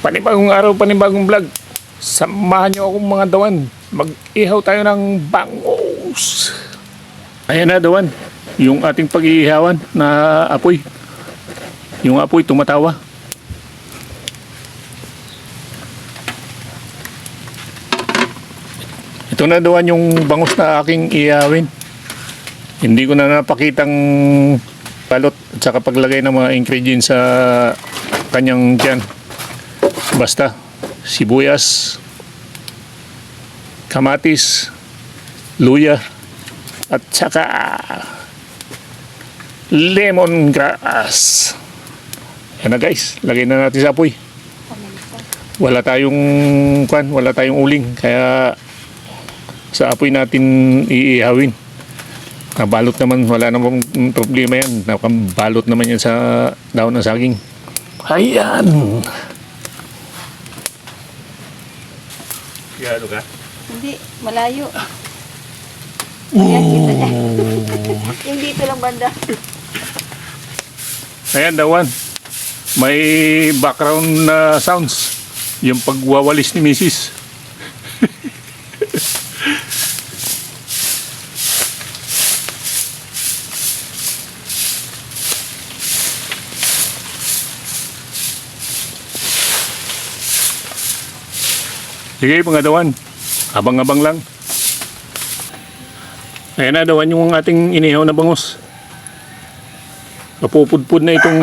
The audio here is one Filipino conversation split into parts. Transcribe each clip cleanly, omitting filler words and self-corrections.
Panibagong araw, panibagong vlog. Samahan nyo akong mga dawan. Mag-ihaw tayo ng bangus. Ayan na dawan, yung ating pag-iihawan na apoy. Yung apoy tumatawa. Ito na dawan yung bangus na aking ihawin. Hindi ko na napakitang balot at saka paglagay ng mga ingredients sa kanyang tiyan. Basta sibuyas, kamatis, luya, at saka lemongrass. Yan na guys, lagay na natin sa apoy. Wala tayong uling, kaya sa apoy natin iihawin. Nabalot naman, wala namang problema yan. Nakabalot naman yan sa daon ng saging. Ayan. Gano ka? Hindi, malayo. Ayan, kita niya. Yung dito lang banda. Ayan, dawan. May background na sounds. Yung pagwawalis ni Mrs. Sige mga dawan, abang-abang lang. Ayan na dawan yung ating inihaw na bangus. Napupudpud na itong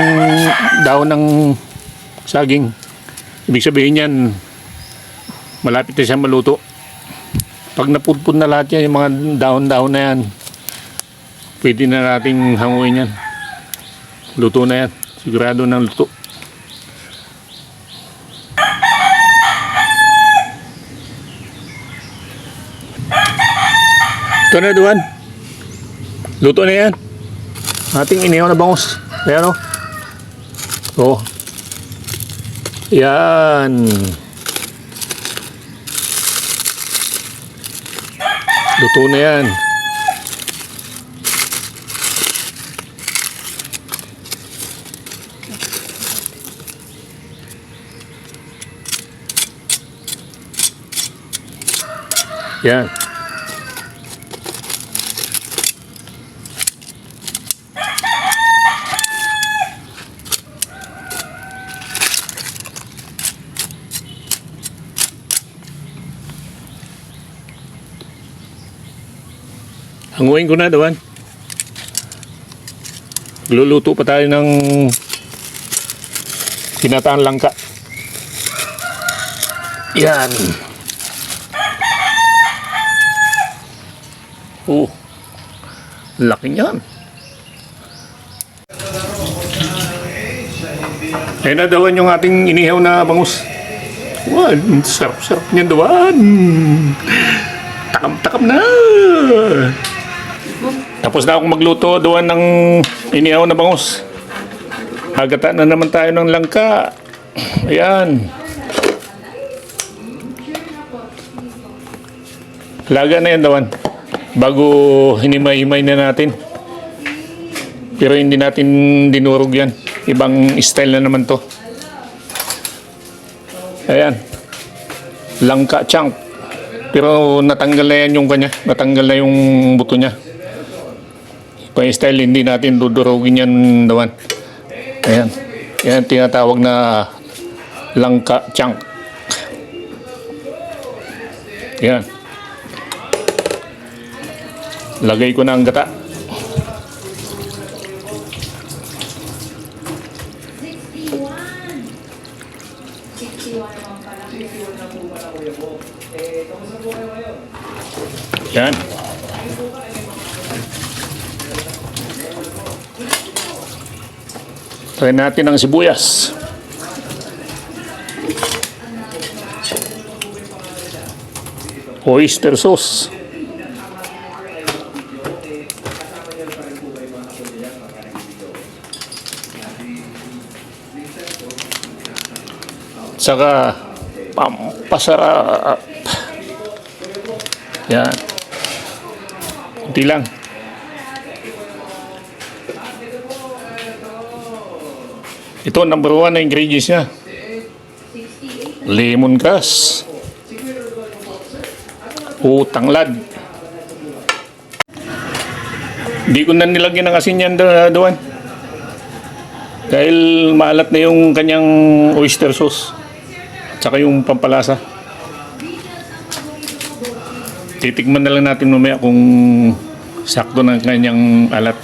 daon ng saging. Ibig sabihin yan, malapit na siya maluto. Pag napudpud na lahat yan, yung mga dahon-dahon na yan, pwede na nating hanguin yan. Luto na yan, sigurado ng luto. Ito na duwan. Luto na yan. Ating inihaw na bangus. Ayan o. Oh. Yan. Luto na yan. Yan. Hanguin ko na dawan. Luluto pa tayo ng ginataan langka. Yan. Oh, laki niyan. Ayan na dawan yung ating inihaw na bangus. Wow, sarap-sarap niyan dawan. Takam-takam na. Tapos na akong magluto doon ng inihaw na bangus. Agata na naman tayo ng langka. Ayan. Laga na yan dawan. Bago hinimay-himay na natin. Pero hindi natin dinurog yan. Ibang style na naman to. Ayan. Langka chunk. Pero natanggal na yan yung kanya. Natanggal na yung buto niya. Kung style, hindi natin dudurugin yan dawan. Ayan. Yan tinatawag na langka chunk. Ayan. Lagay ko na ang gata. Yan. Try natin ang sibuyas. Oyster sauce. Saka pampasarap. Yan. Kunti lang. Ito, number 1 na ingredients niya. lemongrass, o tanglad. Di ko na nilagyan ng asin yan doon. Dahil maalat na yung kanyang oyster sauce. At saka yung pampalasa. Titikman na lang natin mamaya kung sakto ng kanyang alat.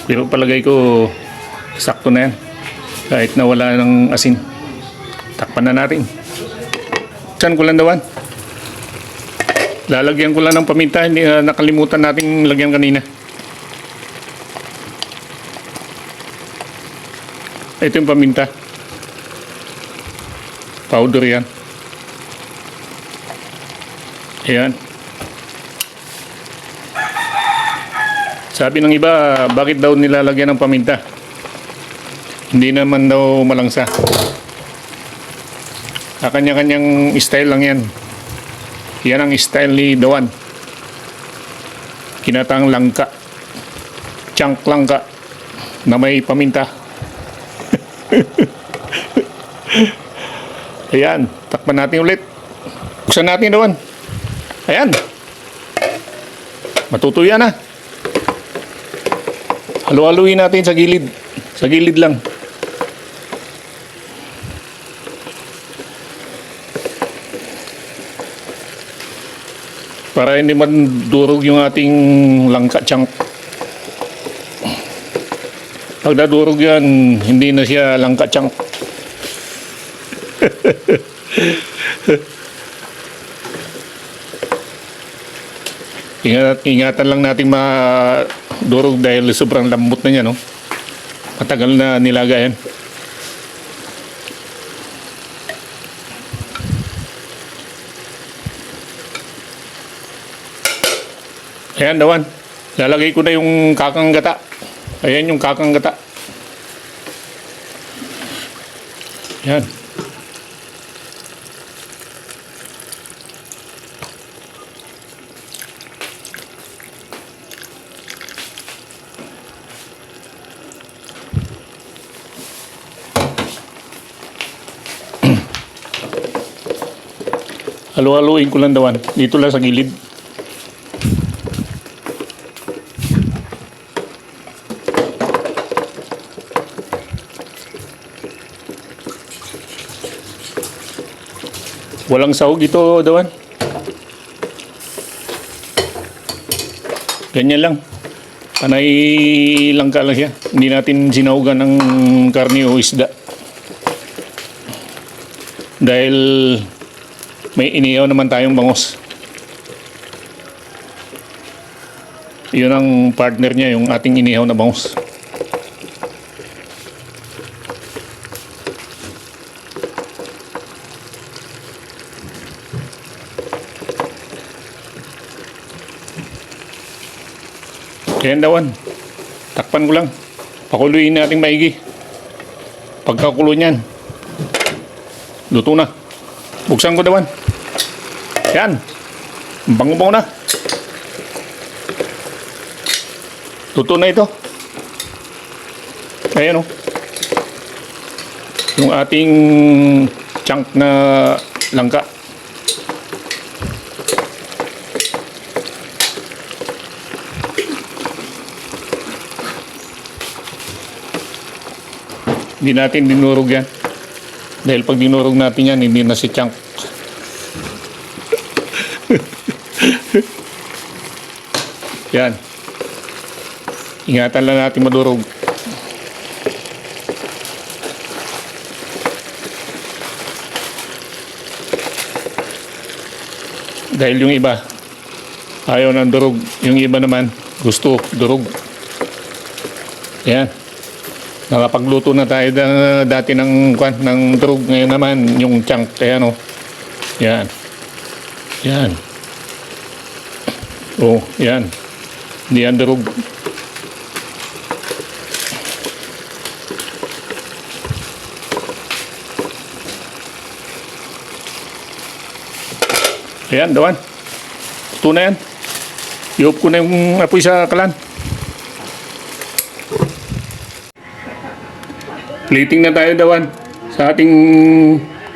Pero palagay ko sakto na yan. Kahit na wala ng asin. Takpan na natin. Saan ko lang dawan? Lalagyan ko lang ng paminta. Hindi nakalimutan nating lagyan kanina. Ito yung paminta. Powder yan. Ayan. Sabi ng iba, bakit daw nilalagyan ng paminta? Hindi naman daw malangsa. Kanya-kanyang style lang yan. Yan ang style ni Dawan. Kinatang langka. Chunk langka na may paminta. Ayan, takpan natin ulit. Buksan natin Dawan. Ayan. Matutuya na. Halo-haluin natin sa gilid. Sa gilid lang. Para hindi man durog yung ating langka chunk. Pag nadurog yan, hindi na siya langka chunk. Ingatan lang natin madurog dahil sobrang lambot na niya, no? Matagal na nilaga yan. Ayan, Dawan. Lalagay ko na yung kakang gata. Ayan yung kakang gata. Ayan. Halo-haloin ko lang Dawan. Dito lang sa gilid. Walang sahog ito, Dawan. Ganyan lang. Panay langka lang siya. Hindi natin sinahugan ng karne o isda. Dahil may inihaw naman tayong bangos. Yun ang partner niya, yung ating inihaw na bangos. Ayan Dawan, takpan ko lang. Pakuluin natin maigi. Pagkakulo niyan, luto na. Buksan ko Dawan. Ayan, bango-bango na. Luto na ito. Ayan o. Yung ating chunk na langka. Hindi natin dinurog yan. Dahil pag dinurog natin yan, hindi na si chunk. Yan. Ingatan lang natin madurog. Dahil yung iba, ayaw ng durog. Yung iba naman, gusto durog. Yan. Nakapagluto na tayo dati ng durog. Ngayon naman yung chunk. Kaya no. Yan. Yan. Oh, yan. Hindi yan durog. Ayan, Dawan. Ito na yan. Iup ko na yung apoy sa kalan. Plating na tayo Dawan sa ating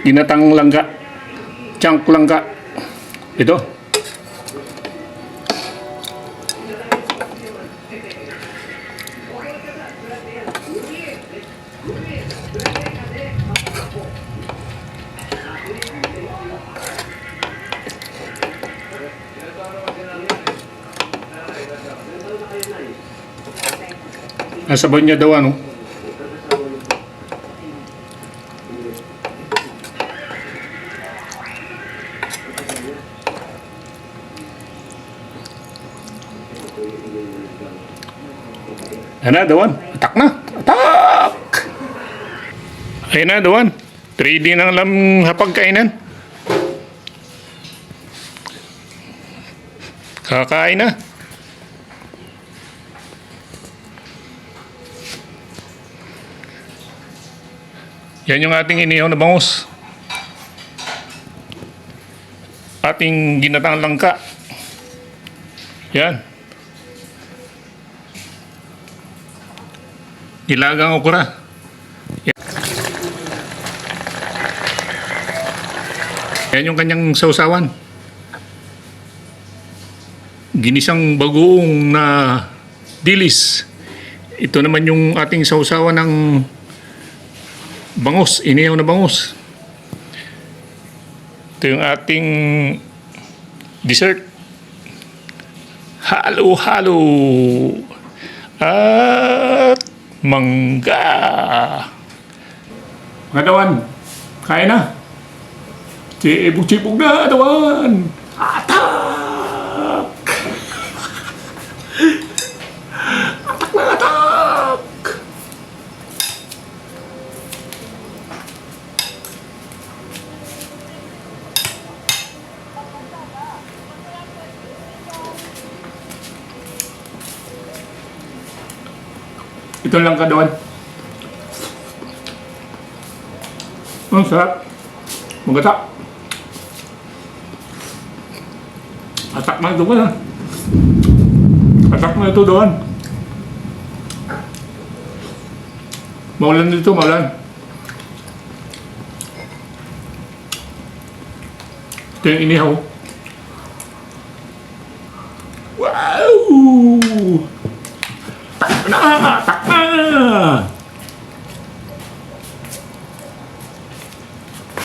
ginatang langka. Chunk langka. Ito. Nasabaw niya daw ano. Ayan na, dawan. Atak na. Atak! Ayan na, dawan. 3D na lang hapagkainan. Kakain na. Yan yung ating inihaw na bangus. Ating ginatang langka. Yan. Nilagang okra. Yan. Yan yung kanyang sausawan. Ginisang bagoong na dilis. Ito naman yung ating sausawan ng bangus, inihaw na bangus. Ito yung ating dessert. Halo-halo. At mangga. Mga dawan, kain na. Sibog-sibog na, dawan. Atak! Atak na atak! Ito lang kadawan. Ang sarap. Magatak. Atak na ito ba? Atak na ito doon. Maulan dito, maulan. Ito yung inihaw. Wow! Tak na! Tak